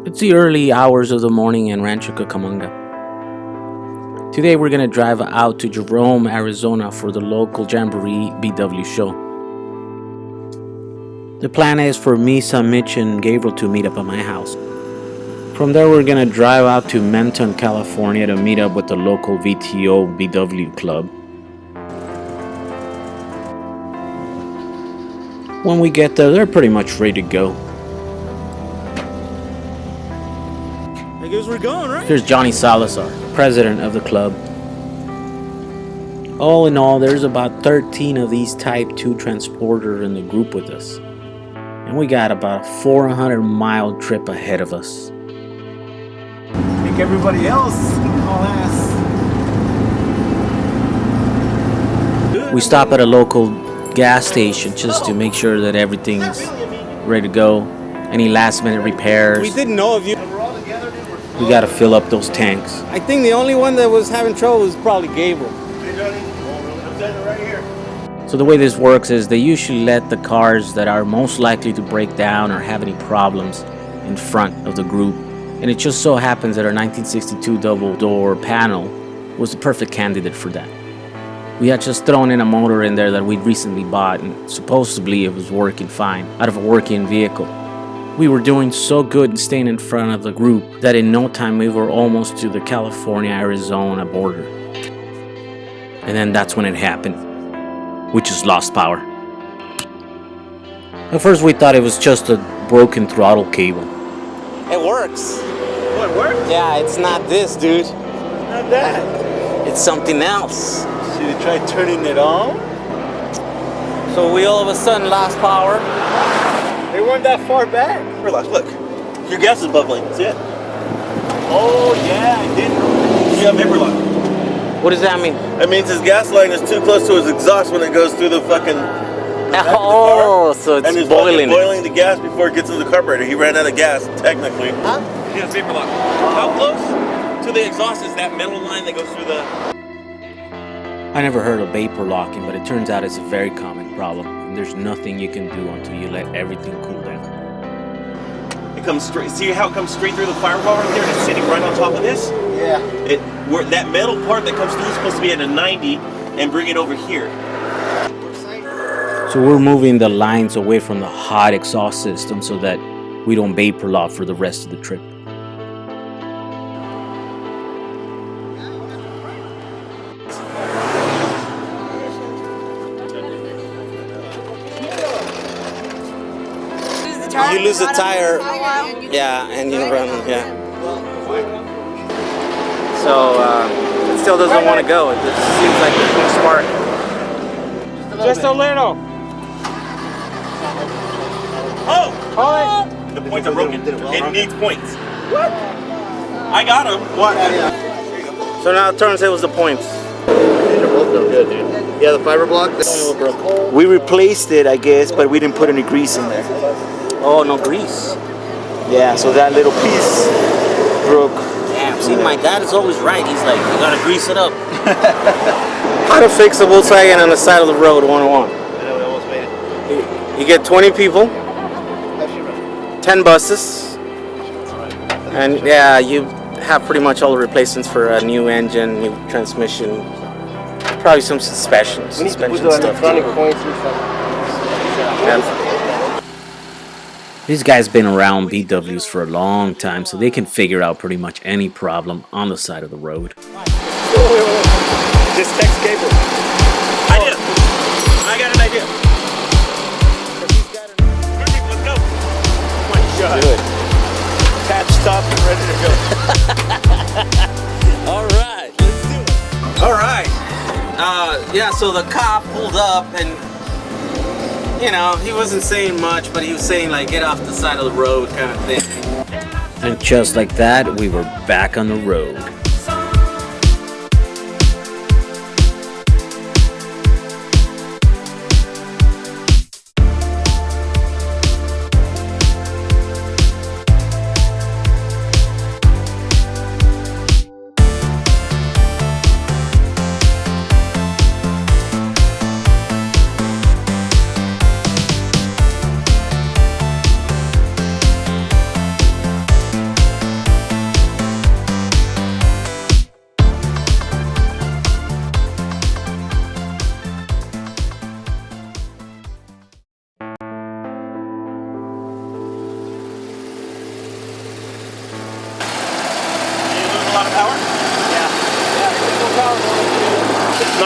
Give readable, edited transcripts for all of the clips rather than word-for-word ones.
It's the early hours of the morning in Rancho Cucamonga. Today we're going to drive out to Jerome, Arizona for the local Jamboree VW show. The plan is for me, son Mitch, and Gabriel to meet up at my house. From there we're going to drive out to Menton, California to meet up with the local VTO VW club. When we get there, they're pretty much ready to go. I guess we're going, right? Here's Johnny Salazar, president of the club. All in all, there's about 13 of these Type 2 transporters in the group with us. And we got about a 400-mile trip ahead of us. I think everybody else all ass. We stop at a local gas station just to make sure that everything's ready to go. Any last-minute repairs. We didn't know of you. We gotta fill up those tanks. I think the only one that was having trouble was probably Gabriel. So the way this works is they usually let the cars that are most likely to break down or have any problems in front of the group. And it just so happens that our 1962 double-door panel was the perfect candidate for that. We had just thrown in a motor in there that we'd recently bought, and supposedly it was working fine out of a working vehicle. We were doing so good and staying in front of the group that in no time we were almost to the California-Arizona border. And then that's when it happened. We just lost power. At first we thought it was just a broken throttle cable. It works. What, it works? Yeah, it's not this, dude. Not that. It's something else. Should you try turning it on? So we all of a sudden lost power. They weren't that far back. Relax, look. Your gas is bubbling. See it? Oh, yeah, it did. You have vapor lock. What does that mean? That means his gas line is too close to his exhaust when it goes through the fucking... Oh, so it's and it's boiling. boiling the gas before it gets to the carburetor. He ran out of gas, technically. Huh? He has vapor lock. How close to the exhaust is that metal line that goes through the... I never heard of vapor locking, but it turns out it's a very common problem, and there's nothing you can do until you let everything cool down. It comes straight. See how it comes straight through the firewall right there, and it's sitting right on top of this? Yeah. That metal part that comes through is supposed to be at a 90 and bring it over here. So we're moving the lines away from the hot exhaust system so that we don't vapor lock for the rest of the trip. You lose a tire. Yeah, and you run. Yeah. So it still doesn't want to go. It just seems like there's no spark. Just a little. Oh! The points are broken. It needs points. What? I got them. What? So now it turns out it was the points. These are both no good, dude. Yeah, the fiber block, this one broke. We replaced it, I guess, but we didn't put any grease in there. Oh, no grease. Yeah, so that little piece broke. Damn, see, my dad is always right. He's like, you gotta grease it up. How to fix a Volkswagen on the side of the road 101. We almost made it. You get 20 people, 10 buses, and yeah, you have pretty much all the replacements for a new engine, new transmission, probably some suspension stuff. Yeah. These guys been around VWs for a long time, so they can figure out pretty much any problem on the side of the road. Just text Gabriel. Idea. I got an idea. Perfect, let's go. My God. Do it. Patched up and ready to go. All right, let's do it. All right. Yeah, so the cop pulled up and, you know, he wasn't saying much, but he was saying, like, get off the side of the road kind of thing. And just like that, we were back on the road.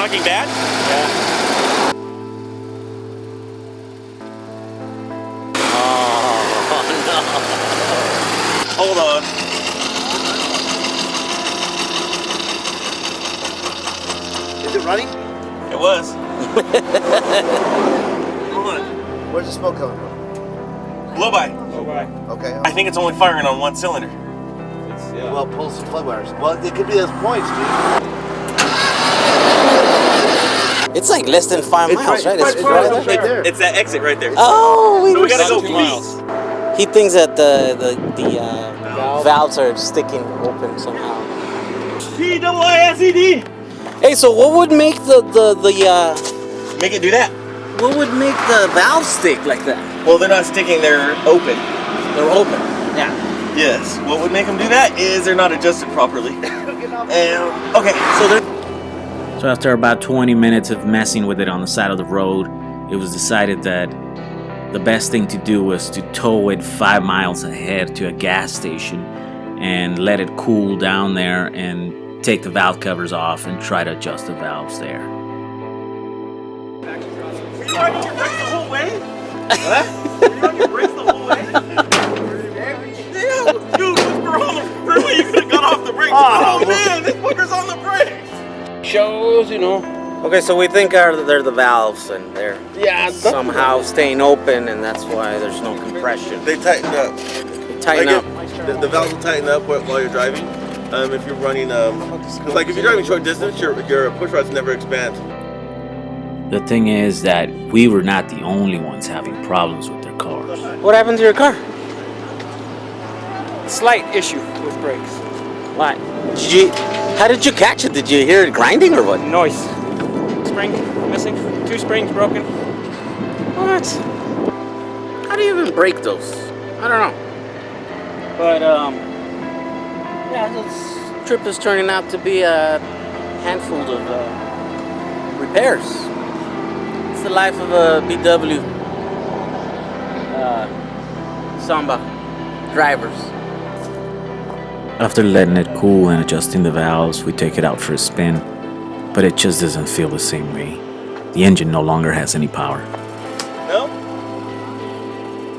knocking bad? Yeah. Hold on. Is it running? It was. Hold on. Where's the smoke coming from? Blow by. Okay. I think it's only firing on one cylinder. Well, pull some plug wires. Well, it could be those points, dude. It's like less than 5 miles, right? It's right there. It's that exit right there. Oh, So we gotta go 2 miles. east. He thinks that the valves are sticking open somehow. P-double-I-S-E-D. Hey, so what would make the Make it do that. what would make the valves stick like that? Well, they're not sticking, they're open. They're open. Yeah. Yes. What would make them do that is they're not adjusted properly. And, okay, so they're... So after about 20 minutes of messing with it on the side of the road, it was decided that the best thing to do was to tow it 5 miles ahead to a gas station and let it cool down there and take the valve covers off and try to adjust the valves there. Were you on your brakes the whole way? What? Were you on your brakes the whole way? Yeah, dude, we're on the freeway. You could have got off the brakes. Oh man, this fucker's on the brakes. Shows, you know. Okay, so we think they're the valves and they're Yeah. somehow staying open, and that's why there's no compression. They tighten up. Tighten up. The valves will tighten up while you're driving. If you're running, cause like if you're driving short distance, your push rods never expand. The thing is that we were not the only ones having problems with their cars. What happened to your car? Slight issue with brakes. Why? How did you catch it? Did you hear it grinding or what? Noise. Spring missing. 2 springs broken. What? How do you even break those? I don't know. But yeah, this trip is turning out to be a handful of repairs. It's the life of a VW Samba drivers. After letting it cool and adjusting the valves, we take it out for a spin, but it just doesn't feel the same way. The engine no longer has any power. No?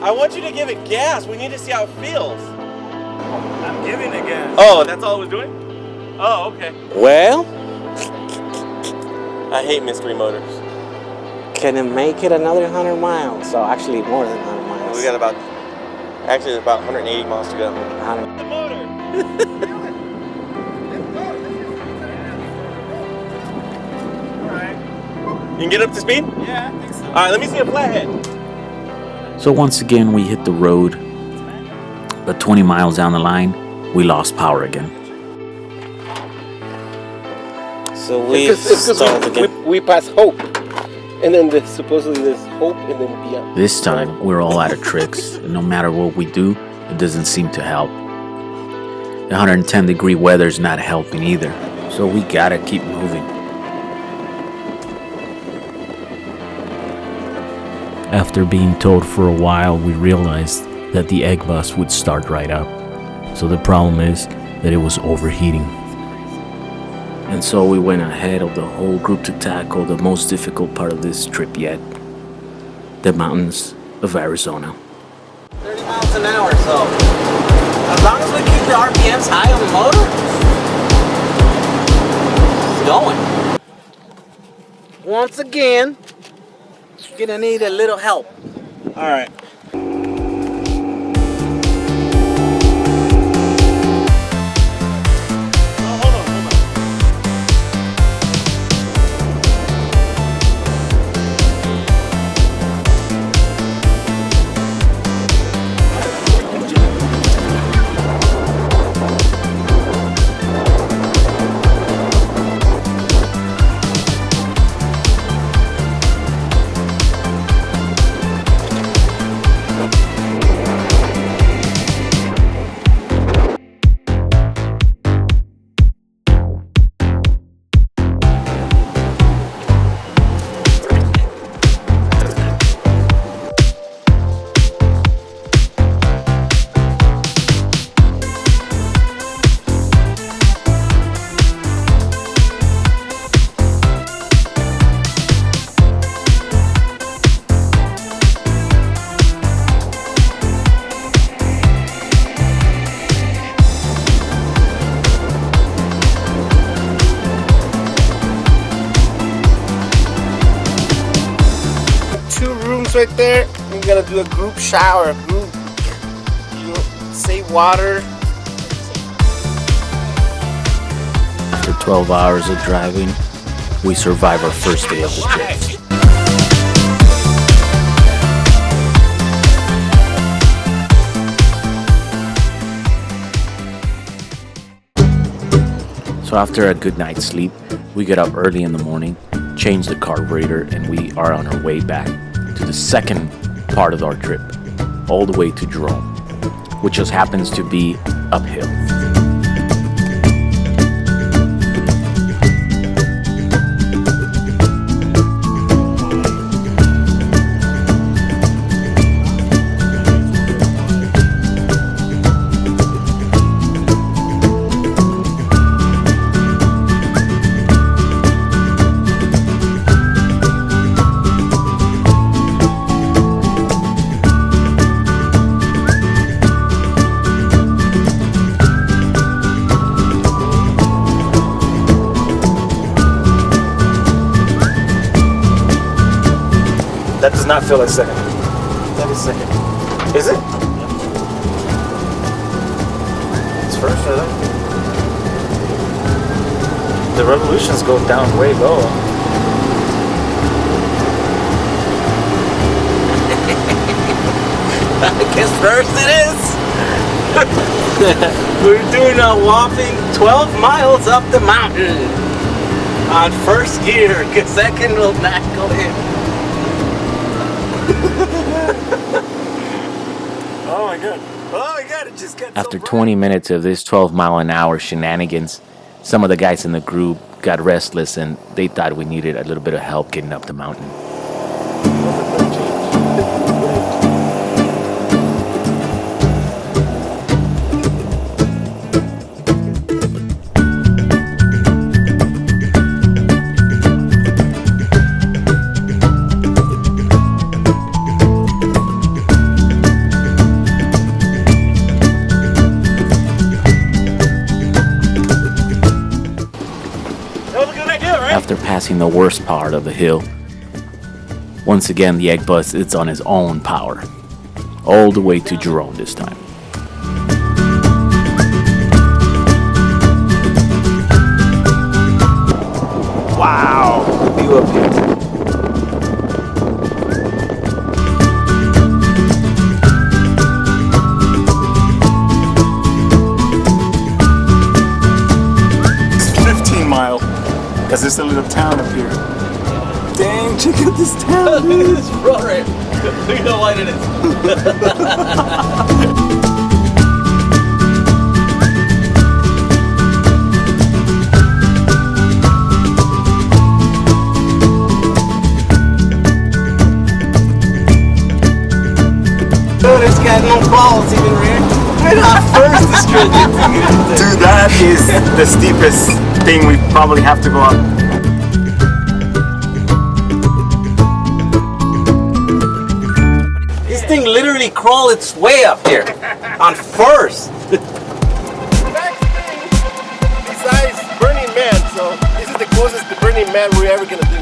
I want you to give it gas. We need to see how it feels. I'm giving it gas. Oh, that's all it was doing? Oh, okay. Well, I hate mystery motors. can it make it another 100 miles? So actually more than 100 miles. We got about 180 miles to go. 100. The motor. You can get up to speed? Yeah, I think so. All right, let me see a flathead. So once again, we hit the road, but 20 miles down the line, we lost power again. So we stalled again. We pass hope. And then supposedly there's hope and then beyond. This time, we're all out of tricks, and no matter what we do, it doesn't seem to help. The 110-degree weather's not helping either, so we gotta keep moving. After being towed for a while, we realized that the egg bus would start right up. So the problem is that it was overheating. And so we went ahead of the whole group to tackle the most difficult part of this trip yet, the mountains of Arizona. 30 miles an hour, so as long as we keep the RPMs high on the motor, it's going. Once again, gonna need a little help. All right. this right there, we're gonna do a group shower. Save water. After 12 hours of driving, we survive our first day of the trip. So after a good night's sleep, we get up early in the morning, change the carburetor, and we are on our way back to the second part of our trip, all the way to Jerome, which just happens to be uphill. That does not feel like second. That is second. Is it? It's first, I think. The revolutions go down way low. I guess first it is. We're doing a whopping 12 miles up the mountain on first gear, because second will not go in. Oh my god. Oh my god, it just got After so 20 minutes of this 12-mile-an-hour shenanigans, some of the guys in the group got restless and they thought we needed a little bit of help getting up the mountain. After passing the worst part of the hill, once again the egg bus is on his own power, all the way to Jerome this time. wow. The view up here. Because there's a little town up here. Dang, check out this town. Look at this road right. Look at how wide it is. Dude, it's got no balls even, Rick. We're not first to straight. Dude, that is the steepest thing we probably have to go up. This thing literally crawled its way up here on first. Next thing, besides Burning Man, so this is the closest to Burning Man we're ever gonna do.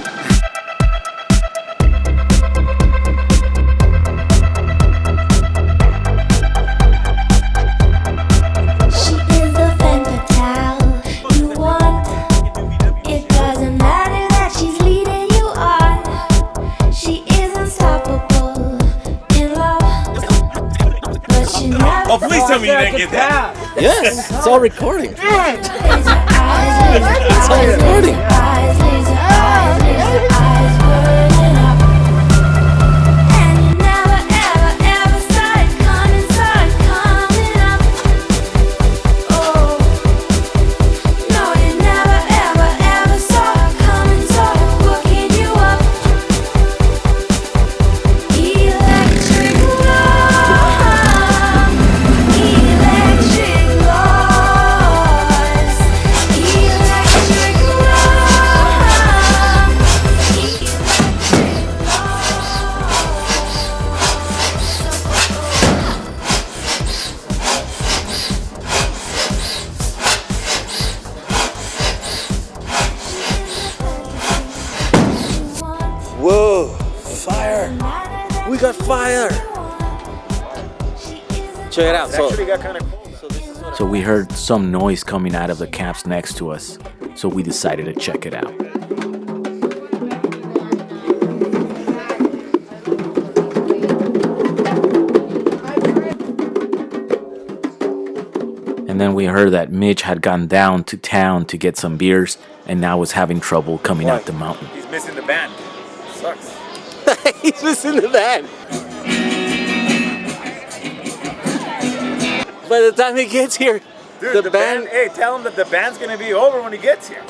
Oh, please tell me you didn't get that. Yes, it's all recording. It's all recording. got fire! Check it out. Actually got kind of cold. So we heard some noise coming out of the camps next to us, so we decided to check it out. And then we heard that Mitch had gone down to town to get some beers and now was having trouble coming out the mountain. He's missing the band. Sucks. He's missing the van. By the time he gets here, Dude, the band. Hey, tell him that the band's gonna be over when he gets here.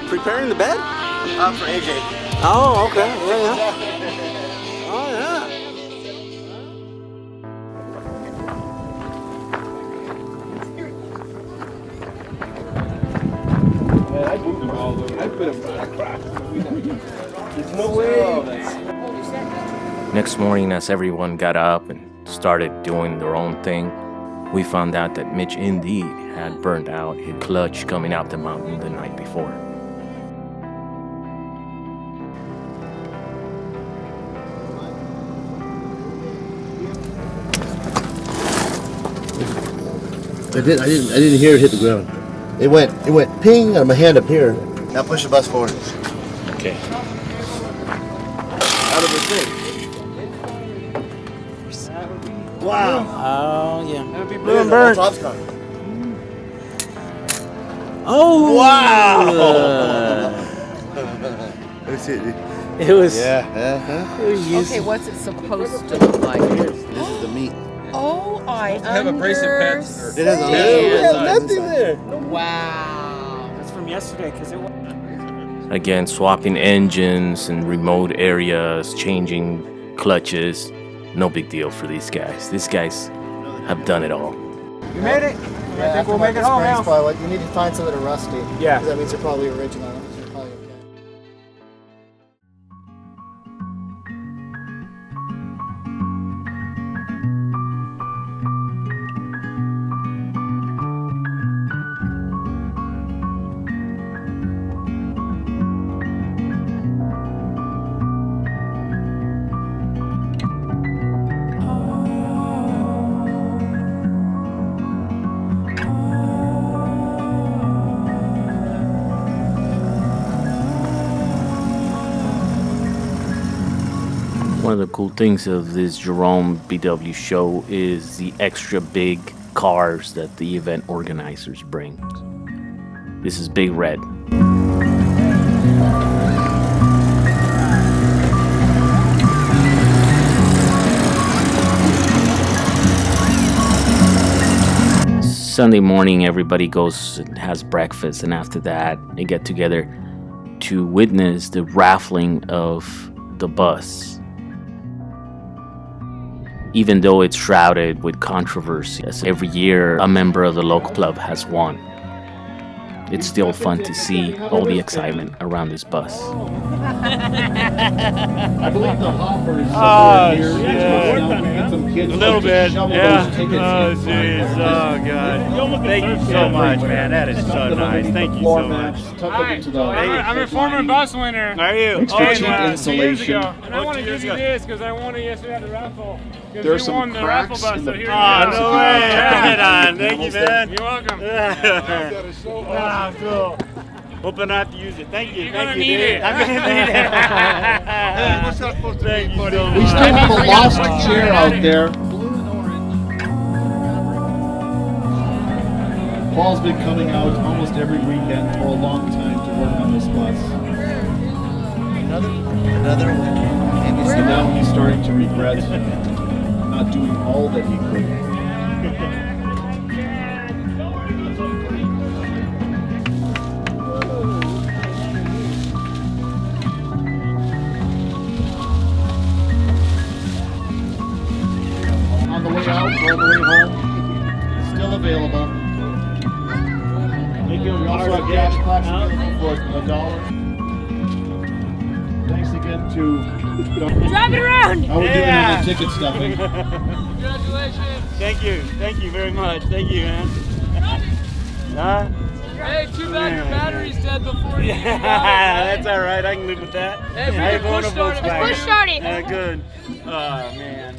Preparing the bed? For AJ. Oh, okay. Yeah. Oh, yeah. There's no way. Next morning, as everyone got up and started doing their own thing, we found out that Mitch indeed had burned out his clutch coming out the mountain the night before. I didn't hear it hit the ground. It went ping on my hand up here. Now push the bus forward. Okay. Out of the thing. Wow. Oh, yeah. Blue and burnt. Top's gone. Oh! Wow. That's it. It was. Yeah. Okay, what's it supposed to look like? This is the meat. Oh, I Have a brace of pets. It has nothing there. Wow. That's from yesterday, because it was. Again, swapping engines in remote areas, changing clutches. No big deal for these guys. These guys have done it all. You made it? Yeah, I think we'll make it home now. You need to find some that are rusty. Yeah. Because that means they're probably original. So you're probably okay. One of the cool things of this Jerome VW show is the extra big cars that the event organizers bring. This is Big Red. Sunday morning, everybody goes and has breakfast, and after that, they get together to witness the raffling of the bus. Even though it's shrouded with controversy, as every year a member of the local club has won, it's still fun to see all the excitement around this bus. I believe the hoppers here. A little bit, yeah. Oh, jeez. Oh, God. Thank you so much, man. That is so nice. Thank you so much. I'm a former bus winner. Are you? Years ago. And I want to give you this because I won it yesterday at the raffle. There's you won some the raffle cracks bus, in so the here you Oh, go. no way. Right on. Thank you, man. You're welcome. That is so awesome. Ah, cool. Hoping not to use it. Thank you. You're Thank gonna you, need dude. it. I'm gonna need it. What's that supposed to Thank be, you buddy? so We much. still have a lost chair out there. Paul's been coming out almost every weekend for a long time to work on this bus. Another one. So now he's starting to regret not doing all that he could. attempt to. Drive it around! I was doing all the ticket stuffing. Congratulations! Thank you very much. Thank you, man. Huh? Hey, too bad your battery's dead before you Yeah, that's all right. I can live with that. Hey, we can push start it. Let's push start it. Yeah, good. Oh, man.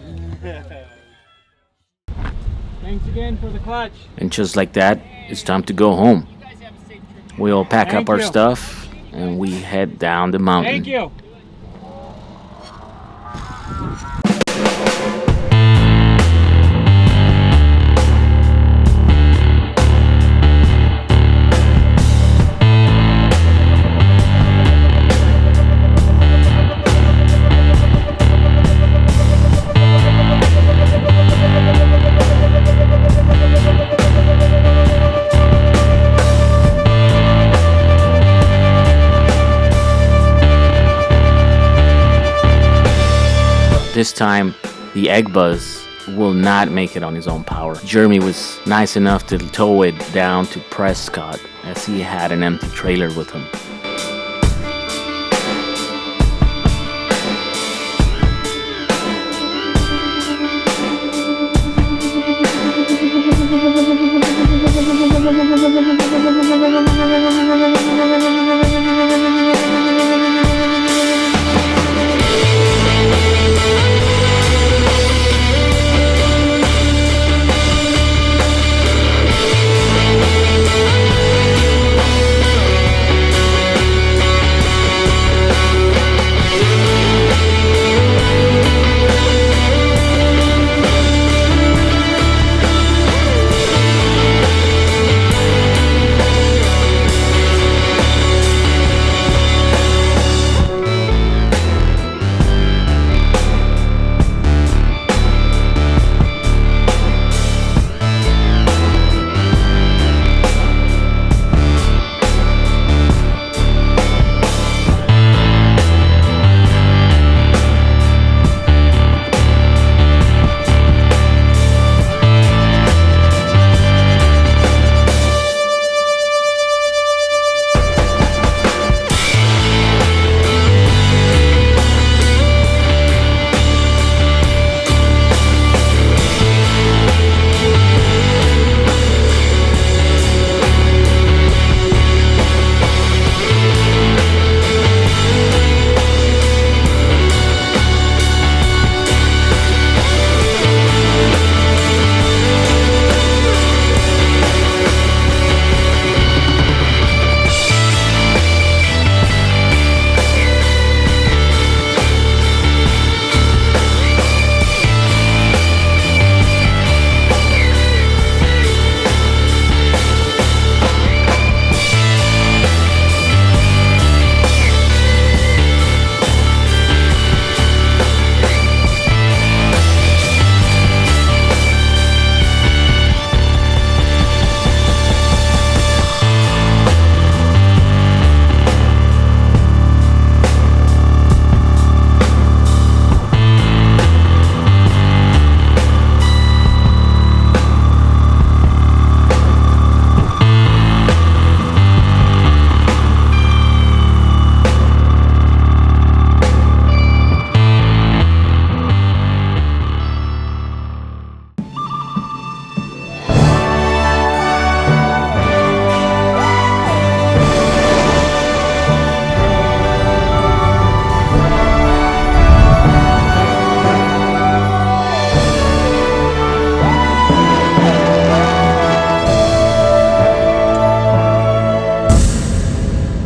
Thanks again for the clutch. And just like that, it's time to go home. We all pack Thank up our you. stuff and we head down the mountain. Thank you. This time, the egg buzz will not make it on his own power. Jeremy was nice enough to tow it down to Prescott as he had an empty trailer with him.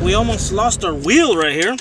We almost lost our wheel right here.